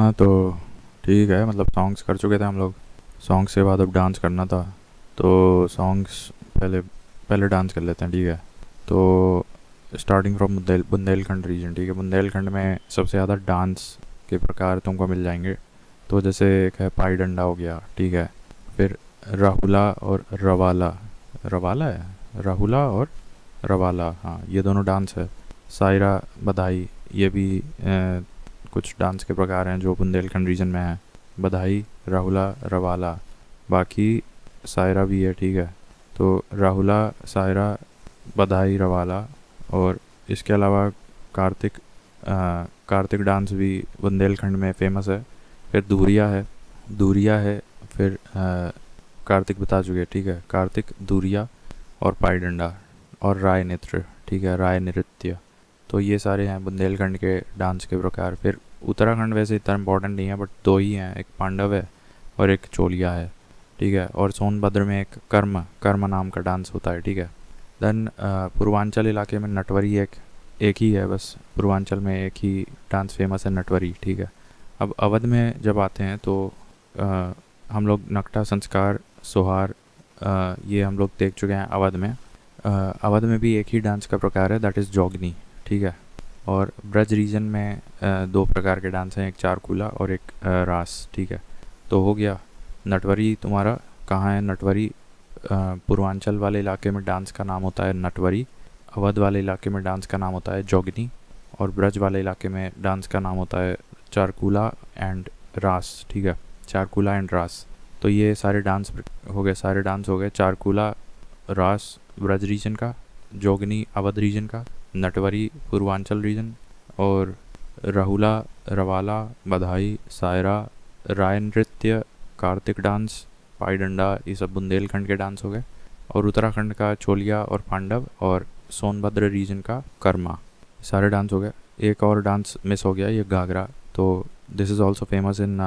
हाँ तो ठीक है, मतलब सॉन्ग्स कर चुके थे हम लोग। सॉन्ग्स के बाद अब डांस करना था। तो सॉन्ग्स पहले पहले डांस कर लेते हैं, ठीक है। तो स्टार्टिंग फ्रॉम बुंदेलखंड रीजन, ठीक है। बुंदेलखंड में सबसे ज़्यादा डांस के प्रकार तुमको मिल जाएंगे। तो जैसे एक है पाई डंडा हो गया, ठीक है। फिर राहुला और रवाला, रवाला है, राहुला और रवाला, हाँ ये दोनों डांस है। सायरा बधाई, ये भी कुछ डांस के प्रकार हैं जो बुंदेलखंड रीजन में हैं। बधाई, राहुला, रवाला। बाकी सायरा भी है, ठीक है। तो राहुला, सायरा, बधाई, रवाला। और इसके अलावा कार्तिक कार्तिक डांस भी बुंदेलखंड में फेमस है। फिर दूरिया है, दूरिया है। फिर कार्तिक बता चुके, ठीक है। कार्तिक, दूरिया और पाई डंडा और राय नृत्य, ठीक है, राय नृत्य। तो ये सारे हैं बुंदेलखंड के डांस के प्रकार। फिर उत्तराखंड वैसे इतना इम्पोर्टेंट नहीं है, बट दो ही हैं, एक पांडव है और एक चोलिया है, ठीक है। और सोनभद्र में एक कर्म कर्म नाम का डांस होता है, ठीक है। देन पूर्वांचल इलाके में नटवरी एक ही है बस। पूर्वांचल में एक ही डांस फेमस है, नटवरी, ठीक है। अब अवध में जब आते हैं तो अ, हम लोग नकटा संस्कार, सोहार, ये हम लोग देख चुके हैं अवध में। अवध में भी एक ही डांस का प्रकार है, दैट इज़ जोगनी, ठीक है। और ब्रज रीजन में दो प्रकार के डांस हैं, एक चारकूला और एक रास, ठीक है। तो हो गया। नटवरी तुम्हारा कहाँ है? नटवरी पूर्वांचल वाले इलाके में डांस का नाम होता है नटवरी। अवध वाले इलाके में डांस का नाम होता है जोगनी। और ब्रज वाले इलाके में डांस का नाम होता है चारकूला एंड रास, ठीक है। चारकूला एंड रास। तो ये सारे डांस हो गए, सारे डांस हो गए। चारकूला, रास ब्रज रीजन का, जोगनी अवध रीजन का, नटवरी पूर्वांचल रीजन, और राहुला, रवाला, बधाई, सायरा, राय नृत्य, कार्तिक डांस, पाई डंडा, ये सब बुंदेलखंड के डांस हो गए। और उत्तराखंड का चोलिया और पांडव, और सोनभद्र रीजन का कर्मा, सारे डांस हो गए। एक और डांस मिस हो गया, ये घाघरा। तो this is also famous in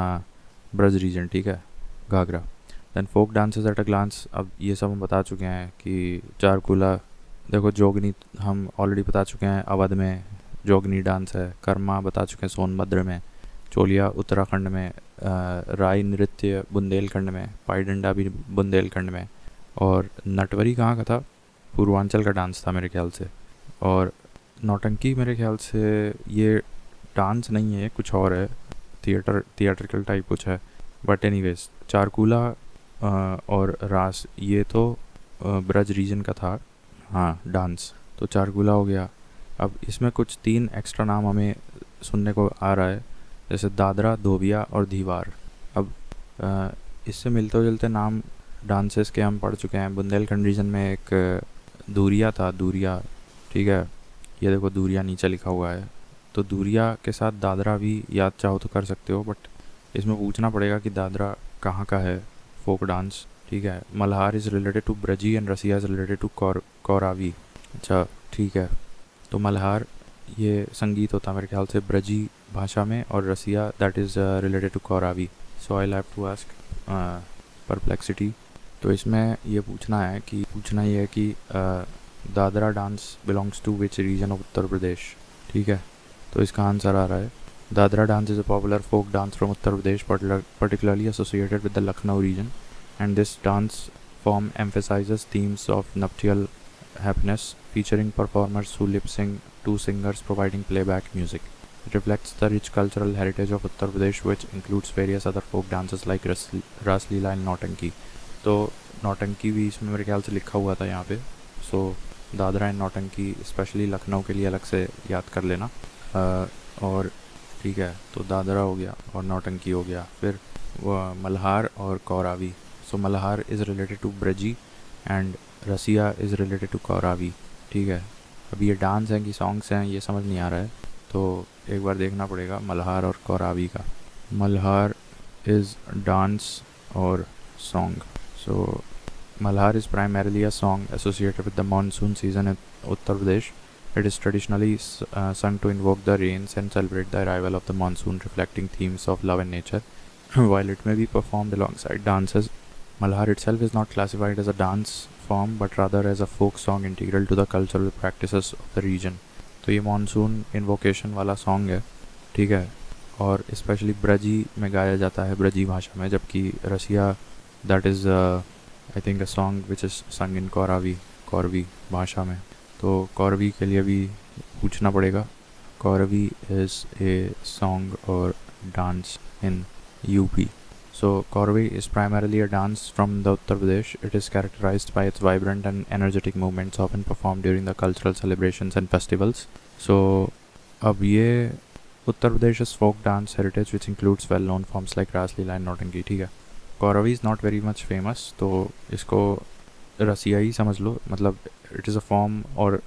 Braj region, ठीक है, घाघरा। Then folk dances at a glance, अब ये सब हम बता चुके हैं कि चारकूला, देखो जोगनी हम ऑलरेडी बता चुके हैं, अवध में जोगनी डांस है। कर्मा बता चुके हैं सोनभद्र में। चोलिया उत्तराखंड में, राई नृत्य बुंदेलखंड में, पाई डंडा भी बुंदेलखंड में। और नटवरी कहाँ का था? पूर्वांचल का डांस था मेरे ख्याल से। और नौटंकी मेरे ख्याल से ये डांस नहीं है, कुछ और है, थिएट्रिकल टाइप कुछ है। बट एनीवेज चारकूला और रास ये तो ब्रज रीजन का था, हाँ डांस। तो चारकूला हो गया। अब इसमें कुछ तीन एक्स्ट्रा नाम हमें सुनने को आ रहा है, जैसे दादरा, धोबिया और दीवार। अब इससे मिलते जुलते नाम डांसेस के हम पढ़ चुके हैं। बुंदेलखंड रीजन में एक दूरिया था, दूरिया, ठीक है। ये देखो दूरिया नीचे लिखा हुआ है। तो दूरिया के साथ दादरा भी याद चाहो तो कर सकते हो, बट इसमें पूछना पड़ेगा कि दादरा कहाँ का है फोक डांस, ठीक है। Malhar is related to Braji and Rasiya is related to Kauravi. अच्छा ठीक है। तो मल्हार ये संगीत होता है मेरे ख्याल से ब्रजी भाषा में, और Rasiya that is related to Kauravi. So I have to ask Perplexity. तो इसमें ये पूछना ये है कि Dadra dance belongs to which region of Uttar Pradesh, ठीक है। तो इसका आंसर आ रहा है Dadra dance is a popular folk dance from Uttar Pradesh, particularly associated with the Lucknow region, and this dance form emphasizes themes of nuptial happiness, featuring performers who lip sync to singers providing playback music. It reflects the rich cultural heritage of Uttar Pradesh, which includes various other folk dances like Ras Leela and Nautanki. तो नौटंकी भी इसमें मेरे ख्याल से लिखा हुआ था यहाँ पे। सो दादरा एंड नौटंकी स्पेशली लखनऊ के लिए अलग से याद कर लेना। और ठीक है, तो दादरा हो गया और नौटंकी हो गया। फिर मल्हार और Kauravi. So Malhar is related to Braji and Rasiya is related to Kauravi, ठीक है। अब ये डांस हैं कि सॉन्ग्स हैं ये समझ नहीं आ रहा है, तो एक बार देखना पड़ेगा मल्हार और कौरावी का। मल्हार इज़ डांस और song. So Malhar is primarily a song associated with the monsoon season in Uttar Pradesh. It is traditionally sung to invoke the rains and celebrate the arrival of the monsoon, reflecting themes of love and nature. While it may be performed alongside dances, Malhar itself is not classified as a dance form, but rather as a folk song integral to the cultural practices of the region. तो ये monsoon invocation वाला song है, ठीक है। और specially Braji में गाया जाता है, ब्रजी भाषा में, जबकि Rasiya that is I think a song which is sung in कौरवी भाषा में। तो कौरवी के लिए भी पूछना पड़ेगा। कौरवी इज़ ए सॉन्ग और dance in UP. So Korvi is primarily a dance from the Uttar Pradesh. It is characterized by its vibrant and energetic movements, often performed during the cultural celebrations and festivals. So अब ये Uttar Pradesh folk dance heritage which includes well-known forms like Ras Leela and Nautanki, ठीक है। Korvi is not very much famous, तो इसको रसिया ही समझ लो, मतलब it is a form और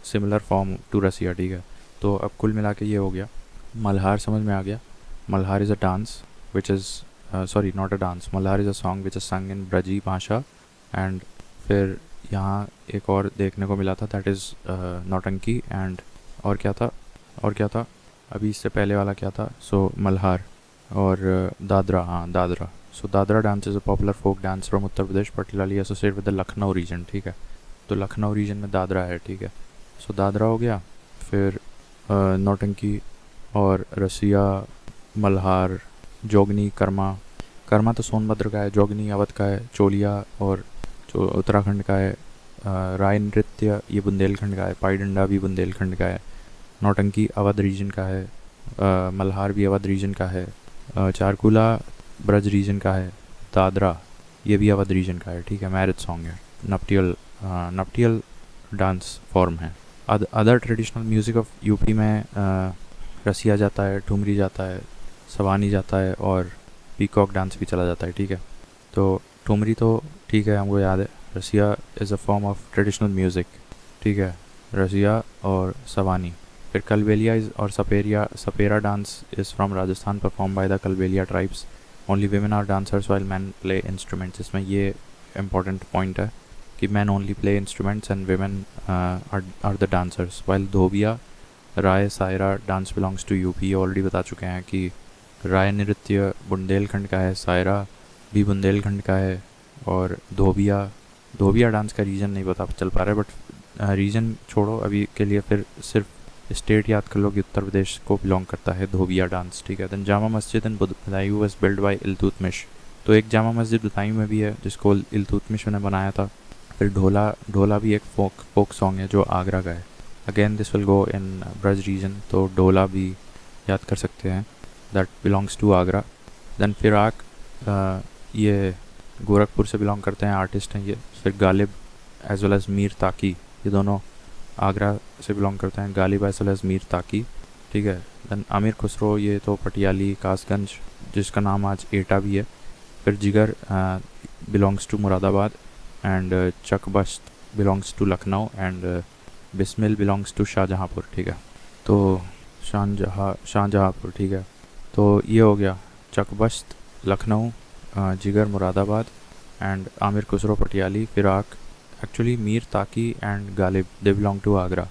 similar form to रसिया, ठीक है। तो अब कुल मिला के ये हो गया। मल्हार समझ में आ गया। Malhar is a dance which is sorry not a dance, Malhar is a song which is sung in Braji भाषा। एंड फिर यहाँ एक और देखने को मिला था, दैट इज़ नौटंकी। एंड और क्या था अभी इससे पहले वाला क्या था? सो मल्हार और दादरा, हाँ Dadra. So Dadra dance is a popular folk dance from Uttar Pradesh, particularly associate with the Lucknow region, ठीक है। तो लखनऊ रीजन में दादरा है, ठीक है। सो दादरा हो गया, फिर नौटंकी और रसिया, मल्हार, जोगनी, कर्मा तो सोनभद्र का है, जोगनी अवध का है, चोलिया और जो उत्तराखंड का है, राय नृत्य ये बुंदेलखंड का है, पाई डंडा भी बुंदेलखंड का है, नौटंकी अवध रीजन का है, मल्हार भी अवध रीजन का है, चारकुला ब्रज रीजन का है, दादरा ये भी अवध रीजन का है, ठीक है। मैरिज सॉन्ग है, नपटियल डांस फॉर्म है। Other traditional music of UP में रसिया जाता है, ठुमरी जाता है, सवानी जाता है और पीकॉक डांस भी चला जाता है, ठीक है। तो ठुमरी तो ठीक है, हमको याद है। Rasiya is a form of traditional music, ठीक है, रसिया और सवानी। फिर कलबेलिया और Sapera dance is from Rajasthan, perform by the Kalbelia tribes. Only women are dancers while man play instruments. इसमें ये इम्पॉर्टेंट पॉइंट है कि man only play instruments and women are the dancers. While Dhobia, Rai, Saira dance belongs to UP. Already बता चुके हैं कि राय नृत्य बुंदेलखंड का है, सायरा भी बुंदेलखंड का है, और धोबिया डांस का रीजन नहीं पता चल पा रहा है, बट रीजन छोड़ो अभी के लिए, फिर सिर्फ स्टेट याद कर लो कि उत्तर प्रदेश को बिलोंग करता है धोबिया डांस, ठीक है। Then Jama Masjid in Badaun was build by Iltutmish. तो एक जामा मस्जिद बदायूं में भी है जिसको इल्तुतमिश ने बनाया था। फिर ढोला भी एक फोक सॉन्ग है जो आगरा का है। Again this will go in Braj region, तो ढोला भी याद कर सकते हैं, that belongs to Agra. Then Firaq, ये गोरखपुर से बिलोंग करते हैं, आर्टिस्ट हैं ये। फिर Ghalib as well as Mir Taqi, ये दोनों आगरा से बिलोंग करते हैं, Ghalib as well as Mir Taqi, ठीक है। देन आमिर खुसरो, ये तो पटियाली कासगंज जिसका नाम आज एटा भी है। फिर Jigar belongs to Moradabad, and Chakbast belongs to Lucknow, and Bismil belongs to Shahjahanpur, ठीक है। तो शाहजहाँपुर, ठीक है। तो ये हो गया Chakbast Lucknow, Jigar Moradabad, and Amir Khusro Patiali, Firaq actually Mir Taqi and Ghalib they belong to Agra.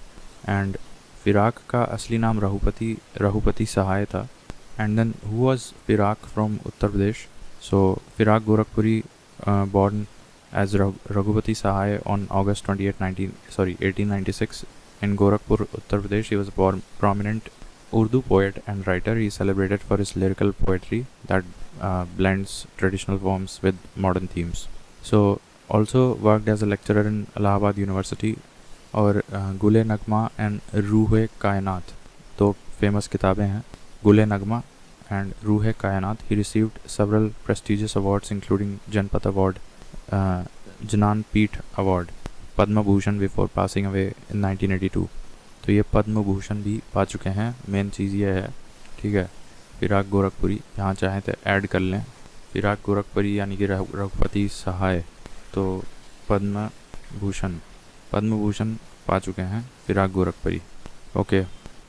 And Firaq का असली नाम रघुपति सहाय था। And then who was Firaq from Uttar Pradesh? So Firaq Gorakhpuri, born as Raghupati Sahai on August 28, 1896 in Gorakhpur, Uttar Pradesh. He was a prominent Urdu poet and writer. He is celebrated for his lyrical poetry that blends traditional forms with modern themes. So also worked as a lecturer in Allahabad University. और गुले नगमा and रूहे कायनात, दो famous किताबें हैं, गुले नगमा and Ruhe Kainat. He received several prestigious awards including Janpat Award, Jnan Peeth Award, Padma Bhushan before passing away in 1982. तो ये पद्म भूषण भी पा चुके हैं। मेन चीज़ ये है, ठीक है। फिराक गोरखपुरी, यहाँ चाहें तो ऐड कर लें, फिराक गोरखपुरी यानी कि रघुपति सहाय, तो पद्म भूषण पा चुके हैं फिराक गोरखपुरी, ओके।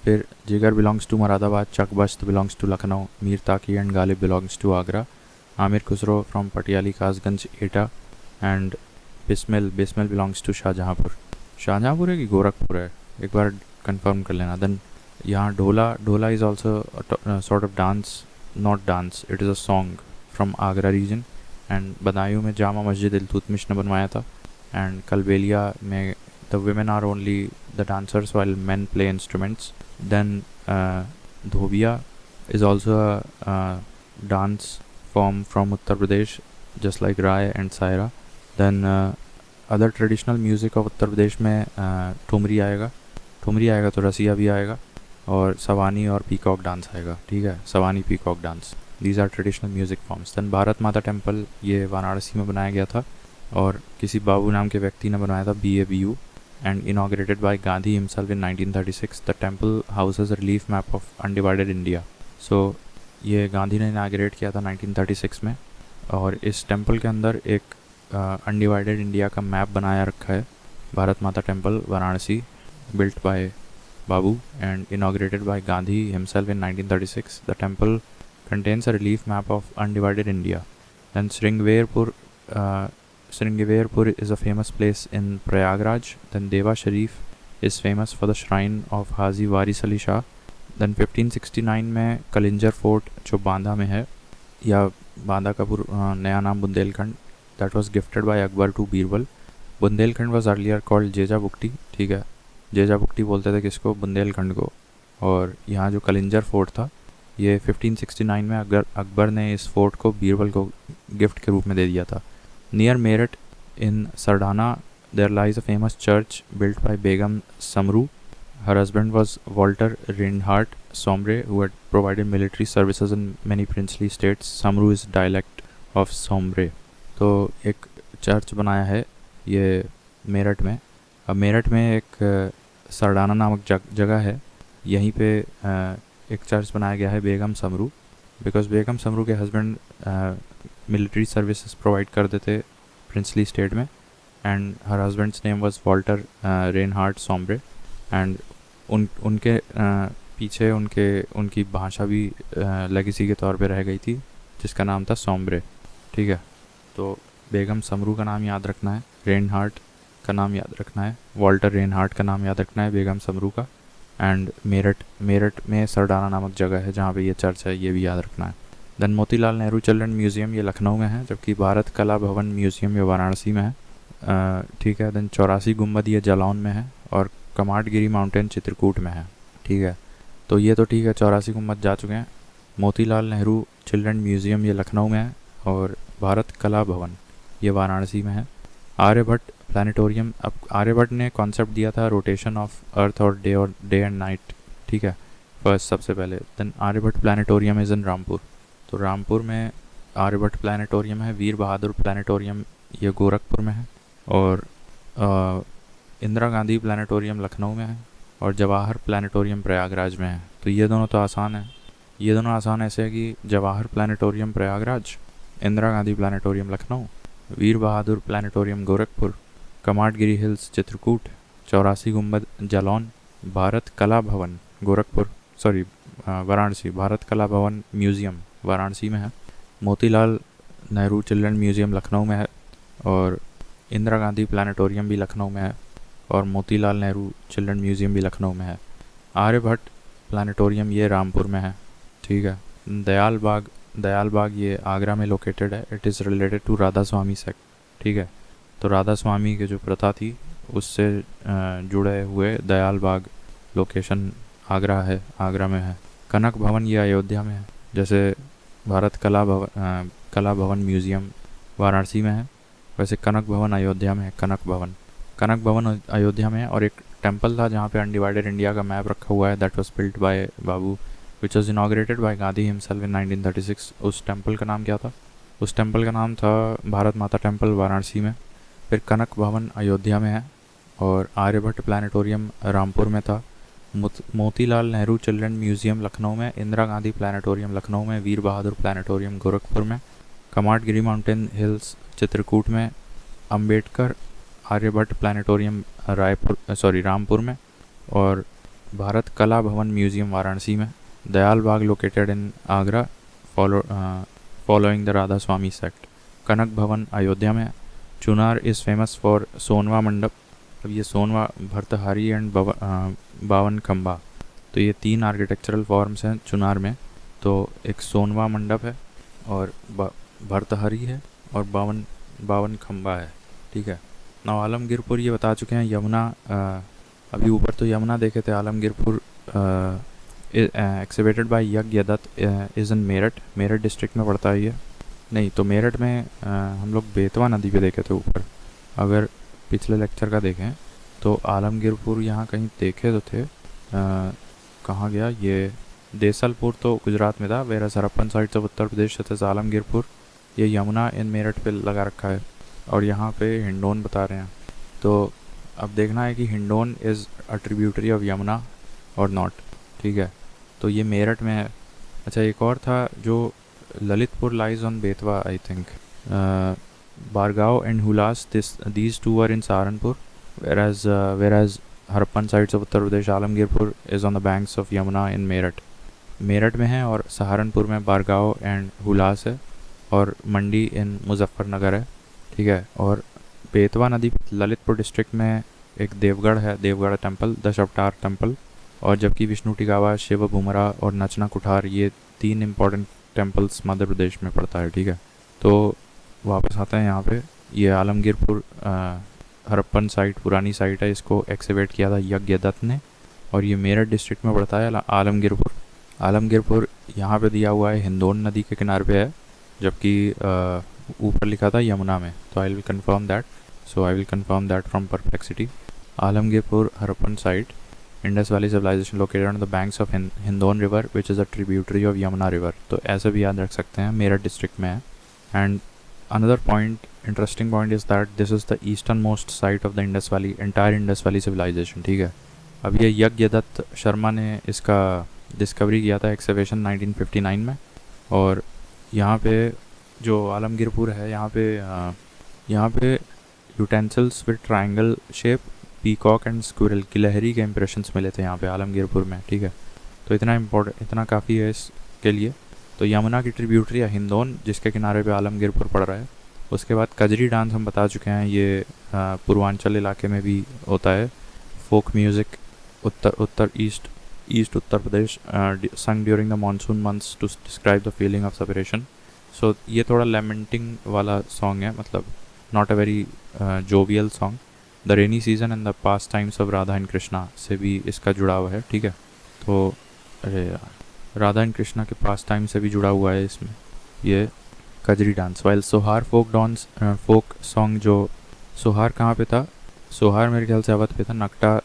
फिर Jigar belongs to Moradabad, Chakbast belongs to Lucknow, Mir Taqi and Ghalib belongs to Agra, Amir Khusro from Patiyali Kasganj Etah, and Bismil belongs to Shahjahanpur है कि गोरखपुर है, एक बार कंफर्म कर लेना। देन यहाँ Dhola is also sort of dance, not dance, it is a song from Agra region. And Badaun में जामा मस्जिद इल्तुतमिश ने बनवाया था। एंड कलबेलिया में the women are only the dancers while men play instruments. Then Dhobiya is also a dance form from Uttar Pradesh, just like Rai and Saira. Then other traditional music of Uttar Pradesh में ठुमरी आएगा तो रसिया भी आएगा, और सवानी और peacock dance आएगा, ठीक है, Sawani peacock dance, these are traditional music forms. Then Bharat Mata temple ये वाराणसी में बनाया गया था, और किसी बाबू नाम के व्यक्ति ने बनवाया था, BABU, and inaugurated by Gandhi himself in 1936। The temple houses relief map of undivided India. So ये गांधी ने इनाग्रेट किया था 1936 में, और इस टेम्पल के अंदर एक अनडिवाइडेड इंडिया का मैप बनाया रखा है। Bharat Mata temple Varanasi, built by Babu and inaugurated by Gandhi himself in 1936. The temple contains a relief map of undivided India. Then Sringaverpur is a famous place in Prayagraj. Then Deva Sharif is famous for the shrine of Haji Waris Ali Shah. Then 1569 में Kalinjar fort जो बांदा में है, या बांदा का नया नाम Bundelkhand, that was gifted by Akbar to Birbal. Bundelkhand was earlier called Jeja Bukti, ठीक है, जेजा बुकटी बोलते थे किसको, बुंदेलखंड को। और यहाँ जो कलिंजर फोर्ट था ये 1569 में अकबर ने इस फोर्ट को बीरबल को गिफ्ट के रूप में दे दिया था। Near Meerut in Sardhana there lies a famous church built by Begum Samru. Her husband was Walter Reinhardt Sombre who had provided military services in many princely states. Samru is dialect of Sombre. तो एक चर्च बनाया है ये मेरठ में। अब मेरठ में एक सरडाना नामक जगह है, यहीं पे एक चर्च बनाया गया है बेगम समरू, बिकॉज बेगम समरू के हस्बैंड मिलिट्री सर्विसेज प्रोवाइड करते थे प्रिंसली स्टेट में, and her husband's name was Walter Reinhardt Sombre, and उनके पीछे उनकी भाषा भी लेगेसी के तौर पे रह गई थी, जिसका नाम था सोम्ब्रे, ठीक है। तो बेगम समरू का नाम याद रखना है, रेनहार्ट का नाम याद रखना है, वॉल्टर रेनहार्ट का नाम याद रखना है, बेगम समरू का, एंड मेरठ में सरडाना नामक जगह है जहाँ पे ये चर्च है, ये भी याद रखना है। Then Motilal Nehru children museum ये लखनऊ में है, जबकि भारत कला भवन म्यूज़ियम ये वाराणसी में है, ठीक है। देन 84 गुम्बद ये जालौन में है, और कमाटगिरी माउंटेन चित्रकूट में है, ठीक है। तो ये तो ठीक है, 84 गुम्बद जा चुके हैं। मोतीलाल नेहरू चिल्ड्रन म्यूज़ियम ये लखनऊ में है, और भारत कला भवन ये वाराणसी में है। आर्यभट्ट प्लानिटोरियम, अब आर्यभट्ट ने कॉन्सेप्ट दिया था रोटेशन ऑफ अर्थ और डे एंड नाइट, ठीक है, फर्स्ट सबसे पहले। Then Aryabhatta planetarium is in Rampur, तो रामपुर में आर्यभट्ट प्लानिटोरियम है। वीर बहादुर प्लानिटोरियम ये गोरखपुर में है, और इंदिरा गांधी प्लानिटोरियम लखनऊ में है, और जवाहर प्लानिटोरियम प्रयागराज में है। तो ये दोनों तो आसान है, ये दोनों आसान ऐसे है कि जवाहर प्लानिटोरियम प्रयागराज, इंदिरा गांधी प्लानिटोरियम लखनऊ, वीर बहादुर प्लानिटोरियम गोरखपुर, कमाटगिरी हिल्स चित्रकूट, 84 गुम्बद जालौन, भारत कला भवन वाराणसी, भारत कला भवन म्यूज़ियम वाराणसी में है। मोतीलाल नेहरू चिल्ड्रन म्यूज़ियम लखनऊ में है, और इंदिरा गांधी प्लानिटोरियम भी लखनऊ में है, और मोतीलाल नेहरू चिल्ड्रन म्यूज़ियम भी लखनऊ में है। आर्यभट्ट प्लानिटोरियम ये रामपुर में है, ठीक है। दयाल बाग ये आगरा में लोकेटेड है। It is related to Radha Swami sect, ठीक है। तो राधा स्वामी की जो प्रथा थी उससे जुड़े हुए दयाल बाग लोकेशन आगरा में है। कनक भवन ये अयोध्या में है, जैसे भारत कला भवन म्यूज़ियम वाराणसी में है, वैसे कनक भवन अयोध्या में है। कनक भवन अयोध्या में है, और एक टेम्पल था जहाँ पे अनडिवाइडेड इंडिया का मैप रखा हुआ है, that was built by Babu, which was inaugurated by Gandhi himself in 1936। उस टेम्पल का नाम क्या था? उस टेम्पल का नाम था भारत माता टेम्पल वाराणसी में। फिर कनक भवन अयोध्या में है, और आर्यभट्ट प्लानिटोरियम रामपुर में था। मोतीलाल नेहरू चिल्ड्रन म्यूज़ियम लखनऊ में, इंदिरा गांधी प्लानिटोरियम लखनऊ में, वीर बहादुर प्लानिटोरियम गोरखपुर में, कमाटगिरी माउंटेन हिल्स चित्रकूट में, अम्बेडकर आर्यभट्ट प्लानिटोरियम रामपुर में, और भारत कला भवन म्यूज़ियम वाराणसी में। Dayal Bagh located in Agra following the Radha Swami sect. Kanak Bhavan Ayodhya में। Chunar is famous for Sonwa Mandap. अब ये सोनवा, भर्तहारी एंड बावन खम्बा, तो ये 3 आर्किटेक्चरल फॉर्म्स हैं चुनार में। तो एक सोनवा मंडप है, और भर्तहरी है, और बावन खम्बा है, ठीक है। नौ आलमगीरपुर ये बता चुके हैं। यमुना, अभी ऊपर तो यमुना देखे थे, Alamgirpur exhibited by Yagya Dutt is in Meerut. Meerut district में पड़ता है ये। नहीं तो मेरठ में हम लोग बेतवा नदी पे देखे थे ऊपर। अगर पिछले लेक्चर का देखें तो आलमगीरपुर यहाँ कहीं देखे तो थे। कहाँ गया ये? देसलपुर तो गुजरात में था। Vera Harappan sites of Uttar प्रदेश सच आलमगीरपुर, ये यमुना इन मेरठ पे लगा रखा है। और यहाँ पे हिंडोन बता रहे हैं। तो अब देखना है कि Hindaun is a tributary of Yamuna और नॉट। ठीक है, तो ये मेरठ में है। अच्छा, एक और था जो Lalitpur lies on Betwa I think. Bargaon and Hulas, these two are in Saharanpur, whereas Harappan sites of Uttar Pradesh Alamgirpur is on the banks of Yamuna in Meerut. Meerut में है और सहारनपुर में बारगांव एंड हुलास है और मंडी इन मुजफ्फरनगर है। ठीक है, और बेतवा नदी ललितपुर डिस्ट्रिक्ट में एक देवगढ़ है, देवगढ़ टेम्पल, दशावतार टेम्पल। और जबकि विष्णु टिकावा, शिव भूमरा और नचना कुठार, ये 3 इम्पॉर्टेंट टेम्पल्स मध्य प्रदेश में पड़ता है। ठीक है, तो वापस आते हैं यहाँ पे। ये आलमगीरपुर हरप्पन साइट, पुरानी साइट है, इसको एक्सिवेट किया था यज्ञ दत्त ने। और ये मेरठ डिस्ट्रिक्ट में पड़ता है आलमगीरपुर। आलमगीरपुर यहाँ पे दिया हुआ है, हिंदोन नदी के किनारे पे है, जबकि ऊपर लिखा था यमुना में। तो I will confirm that from Perplexity. Alamgirpur Harappan site, Indus valley civilisation located on the banks of Hindon river which is a tributary of Yamuna river. तो ऐसे भी याद रख सकते हैं, मेरठ डिस्ट्रिक्ट में है। And another interesting point is that this is the easternmost site of the entire Indus Valley civilization। ठीक है, अब ये यज्ञ दत्त शर्मा ने इसका डिस्कवरी किया था एक्सकवेशन 1959 में। और यहाँ पे जो आलमगीरपुर है, यहाँ पे utensils with triangle shape, peacock and squirrel, गिलहरी के इंप्रेशंस मिले थे यहाँ पे आलमगीरपुर में। ठीक है, तो इतना काफ़ी है इसके लिए। तो यमुना की ट्रिब्यूटरी है हिंदोन, जिसके किनारे पे आलमगीरपुर पड़ रहा है। उसके बाद कजरी डांस हम बता चुके हैं, ये पूर्वांचल इलाके में भी होता है। Folk music, east Uttar Pradesh, sung during the monsoon months to describe the feeling of separation. So ये थोड़ा लेमेंटिंग वाला सॉन्ग है, मतलब not a very jovial song. The rainy season and the past times of Radha and Krishna से भी इसका जुड़ाव है। ठीक है, तो अरे यार, राधा एंड कृष्णा के पास टाइम से भी जुड़ा हुआ है इसमें ये Kajri dance. While Sohar folk song, जो सोहार कहाँ पे था? सोहार मेरे ख्याल से अवध पे था। नकटा,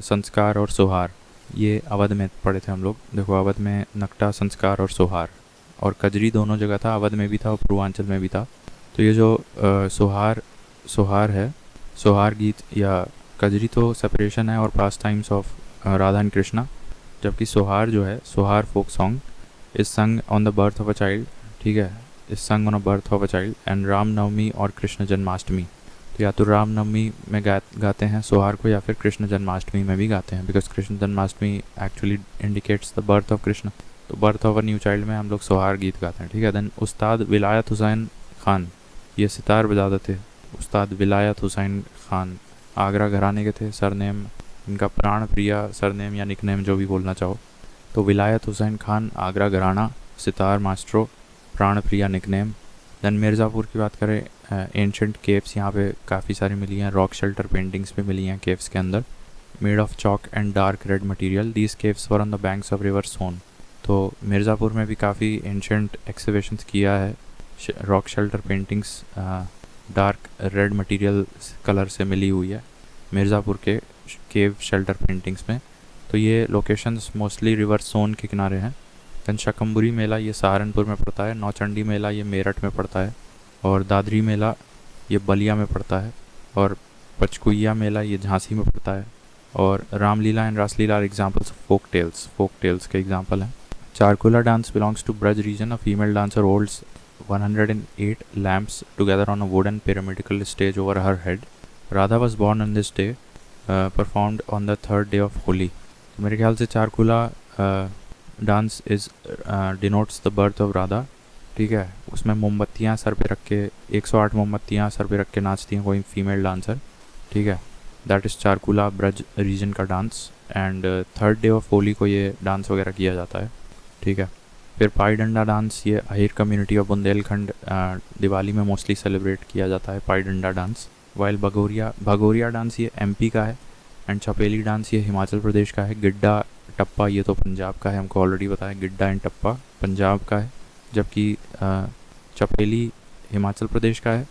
संस्कार और सोहार, ये अवध में पढ़े थे हम लोग। देखो, अवध में नकटा, संस्कार और सोहार, और कजरी दोनों जगह था, अवध में भी था और पूर्वांचल में भी था। तो ये जो सोहार है, सोहार गीत या कजरी, तो सेपरेशन है और pass times of Radha and Krishna. जबकि सोहार जो है, Sohar folk song is sung on the birth of a child. ठीक है, is sung on a birth of a child and Ramnavami और कृष्ण जन्माष्टमी। तो या तो रामनवमी में गाते हैं सोहार को, या फिर कृष्ण जन्माष्टमी में भी गाते हैं, because Krishna Janmashtami actually indicates the birth of Krishna. तो birth of a new child में हम लोग सोहार गीत गाते हैं। ठीक है, देन उस्ताद विलायत हुसैन खान, ये सितार बजाते थे। उस्ताद विलायत हुसैन खान आगरा घराने के थे। सरनेम इनका प्राण प्रिया, सरनेम या निकनेम जो भी बोलना चाहो। तो विलायत हुसैन खान, आगरा घराना, सितार मास्ट्रो, प्राण प्रिया निकनेम। देन मिर्ज़ापुर की बात करें, एंशंट केव्स यहाँ पे काफ़ी सारी मिली हैं। रॉक शेल्टर पेंटिंग्स भी मिली हैं केव्स के अंदर, made of chalk and dark red material. These caves were on the banks of river Son. तो मिर्ज़ापुर में भी काफ़ी एंशंट एक्सिबिशंस किया है। Rock shelter paintings dark red material colour से मिली हुई है मिर्ज़ापुर के केव शेल्टर पेंटिंग्स में। तो ये लोकेशंस मोस्टली रिवर सोन के किनारे हैं। देन शकम्बरी मेला, ये सहारनपुर में पड़ता है। नौचंडी मेला, ये मेरठ में पड़ता है। और दादरी मेला, ये बलिया में पड़ता है। और पचकुइया मेला, ये झांसी में पड़ता है। और Ramlila and Raslila are examples of folk tales के एग्जाम्पल हैं। Charkula dance belongs to Braj region. A female dancer holds 108 lamps together on a wooden pyramidal stage over her head. Radha was born on this day, performed on the third day of Holi. मेरे ख्याल से Charkula dance denotes the birth of Radha. ठीक है, उसमें मोमबत्तियाँ sir पे रख के 108 मोमबत्तियाँ sir पे रख के नाचती हैं कोई फीमेल डांसर। ठीक है, that is Charkula Braj reason का dance. And third day of Holi को ये डांस वगैरह किया जाता है। ठीक है, फिर पाई डंडा डांस, ये अहिर कम्युनिटी ऑफ बुंदेलखंड दिवाली में मोस्टली सेलिब्रेट किया जाता है पाई डंडा डांस। वाइल भगोरिया डांस ये एमपी का है। एंड छपेली डांस ये हिमाचल प्रदेश का है। गिड्डा टप्पा ये तो पंजाब का है, हमको ऑलरेडी पता है। गिड्डा एंड टप्पा पंजाब का है, जबकि चपेली हिमाचल प्रदेश का है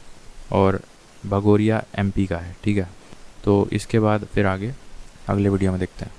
और भगोरिया एमपी का है। ठीक है, तो इसके बाद फिर आगे अगले वीडियो में देखते हैं।